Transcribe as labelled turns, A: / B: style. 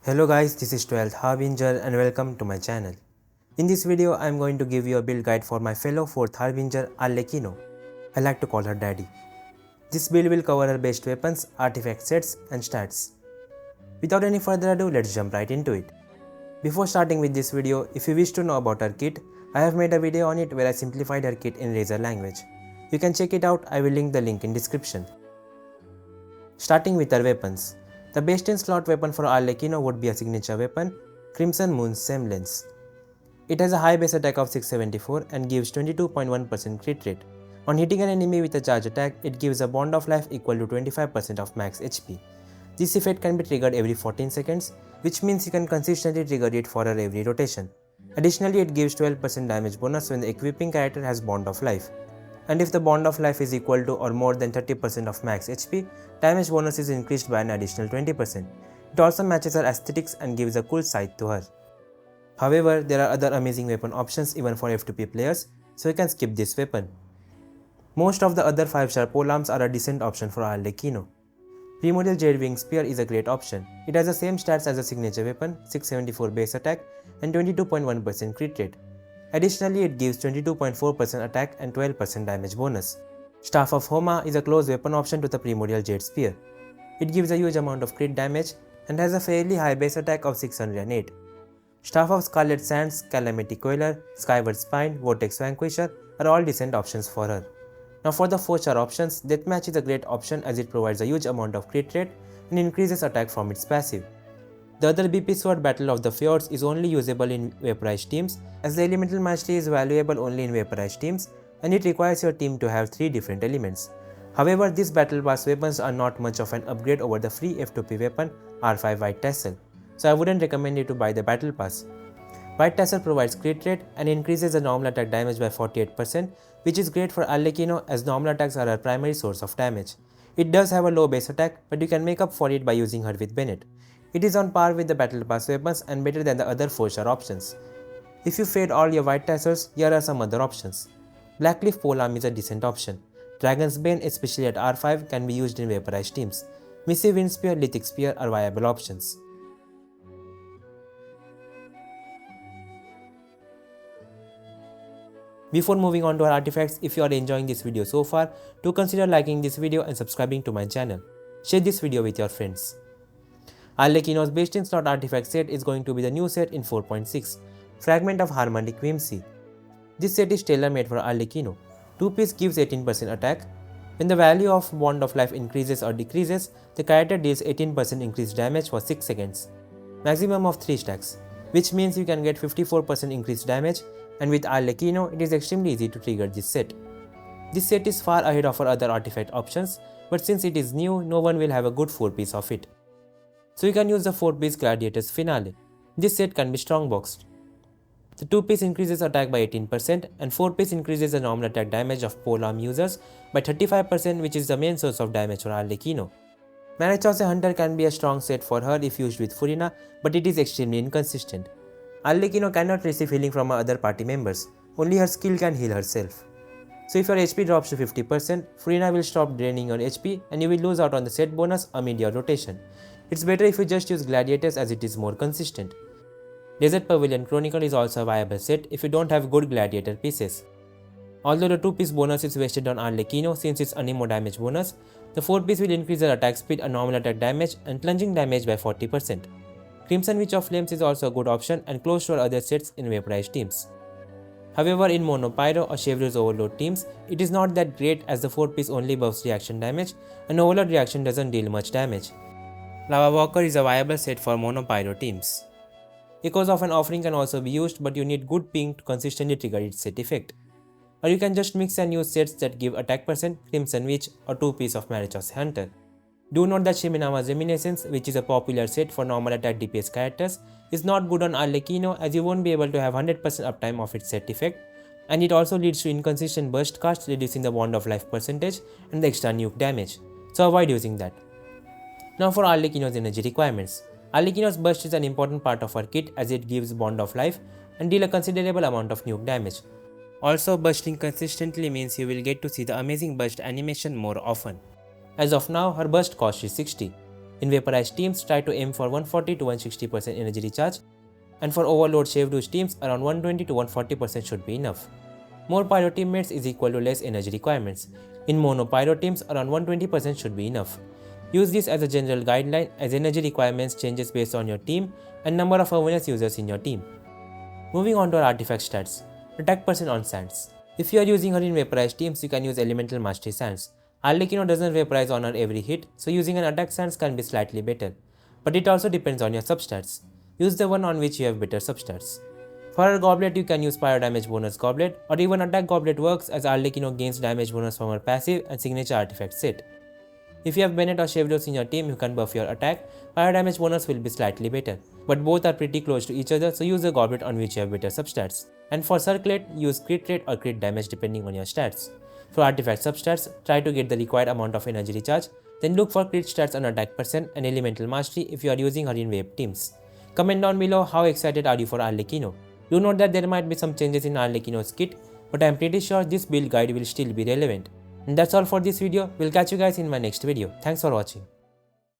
A: Hello guys, this is 12th Harbinger and welcome to my channel. In this video, I am going to give you a build guide for my fellow 4th Harbinger Arlecchino. I like to call her daddy. This build will cover her best weapons, artifact sets and stats. Without any further ado, let's jump right into it. Before starting with this video, if you wish to know about her kit, I have made a video on it where I simplified her kit in Razer language. You can check it out, I will link the link in description. Starting with her weapons. The best in slot weapon for Arlecchino would be a signature weapon, Crimson Moon's Semblance. It has a high base attack of 674 and gives 22.1% crit rate. On hitting an enemy with a charge attack, it gives a bond of life equal to 25% of max HP. This effect can be triggered every 14 seconds, which means you can consistently trigger it for her every rotation. Additionally, it gives 12% damage bonus when the equipping character has bond of life. And if the bond of life is equal to or more than 30% of max HP, damage bonus is increased by an additional 20%. It also matches her aesthetics and gives a cool side to her. However, there are other amazing weapon options even for F2P players, so you can skip this weapon. Most of the other 5-star polearms are a decent option for Arlecchino. Primordial Jade Wing Spear is a great option. It has the same stats as a signature weapon, 674 base attack and 22.1% crit rate. Additionally, it gives 22.4% attack and 12% damage bonus. Staff of Homa is a close weapon option to the Primordial Jade Spear. It gives a huge amount of crit damage and has a fairly high base attack of 608. Staff of Scarlet Sands, Calamity Queller, Skyward Spine, Vortex Vanquisher are all decent options for her. Now for the 4-star options, Deathmatch is a great option as it provides a huge amount of crit rate and increases attack from its passive. The other BP Sword Battle of the Fjords is only usable in vaporized teams as the elemental mastery is valuable only in vaporized teams and it requires your team to have 3 different elements. However, these battle pass weapons are not much of an upgrade over the free F2P weapon R5 White Tassel, so I wouldn't recommend you to buy the battle pass. White Tassel provides crit rate and increases the normal attack damage by 48%, which is great for Arlecchino as normal attacks are her primary source of damage. It does have a low base attack, but you can make up for it by using her with Bennett. It is on par with the battle pass weapons and better than the other 4-star options. If you fade all your white tassels, here are some other options. Blackcliff Polearm is a decent option. Dragon's Bane, especially at R5, can be used in vaporized teams. Missy Wind Spear, Lithic Spear are viable options. Before moving on to our artifacts, if you are enjoying this video so far, do consider liking this video and subscribing to my channel. Share this video with your friends. Arlecchino's best in slot artifact set is going to be the new set in 4.6, Fragment of Harmonic Whimsy. This set is tailor-made for Arlecchino. 2-piece gives 18% attack. When the value of bond of life increases or decreases, the character deals 18% increased damage for 6 seconds. Maximum of 3 stacks, which means you can get 54% increased damage, and with Arlecchino, it is extremely easy to trigger this set. This set is far ahead of our other artifact options, but since it is new, no one will have a good 4-piece of it. So you can use the 4-piece Gladiator's Finale. This set can be strong boxed. The 2-piece increases attack by 18% and 4-piece increases the normal attack damage of polearm users by 35%, which is the main source of damage for Arlecchino. Marichose Hunter can be a strong set for her if used with Furina, but it is extremely inconsistent. Arlecchino cannot receive healing from her other party members, only her skill can heal herself. So if your HP drops to 50%, Furina will stop draining your HP and you will lose out on the set bonus amid your rotation. It's better if you just use Gladiators as it is more consistent. Desert Pavilion Chronicle is also a viable set if you don't have good Gladiator pieces. Although the 2-piece bonus is wasted on Arlecchino since it's Anemo damage bonus, the 4-piece will increase her attack speed and normal attack damage and plunging damage by 40%. Crimson Witch of Flames is also a good option and close to our other sets in vaporized teams. However, in Mono Pyro or Chevreuse Overload teams, it is not that great as the 4-piece only buffs reaction damage and Overload reaction doesn't deal much damage. Lava Walker is a viable set for Mono Pyro teams. Echoes of an Offering can also be used, but you need good ping to consistently trigger its set effect. Or you can just mix and use sets that give attack percent, Crimson Witch or 2-piece of Marichose Hunter. Do note that Shiminawa's Reminiscence, which is a popular set for normal attack DPS characters, is not good on Arlecchino as you won't be able to have 100% uptime of its set effect, and it also leads to inconsistent burst cast, reducing the bond of life percentage and the extra nuke damage, so avoid using that. Now for Arlecchino's energy requirements. Arlecchino's burst is an important part of her kit as it gives bond of life and deal a considerable amount of nuke damage. Also, bursting consistently means you will get to see the amazing burst animation more often. As of now, her burst cost is 60. In vaporized teams, try to aim for 140 to 160% energy recharge, and for overload shave douche teams, around 120 to 140% should be enough. More pyro teammates is equal to less energy requirements. In mono pyro teams, around 120% should be enough. Use this as a general guideline as energy requirements changes based on your team and number of awareness users in your team. Moving on to our artifact stats. Attack percent on sands. If you are using her in vaporized teams, you can use elemental mastery sands. Arlecchino doesn't vaporize on her every hit, so using an attack sands can be slightly better. But it also depends on your substats. Use the one on which you have better substats. For her goblet, you can use pyro damage bonus goblet, or even attack goblet works as Arlecchino gains damage bonus from her passive and signature artifact set. If you have Bennett or Chevdos in your team who can buff your attack, pyro damage bonus will be slightly better, but both are pretty close to each other, so use the goblet on which you have better substats. And for circlet, use crit rate or crit damage depending on your stats. For artifact substats, try to get the required amount of energy recharge, then look for crit stats on attack percent and elemental mastery if you are using her in vape teams. Comment down below how excited are you for Arlecchino. Do note that there might be some changes in Arlecchino's kit, but I am pretty sure this build guide will still be relevant. And that's all for this video. We'll catch you guys in my next video. Thanks for watching.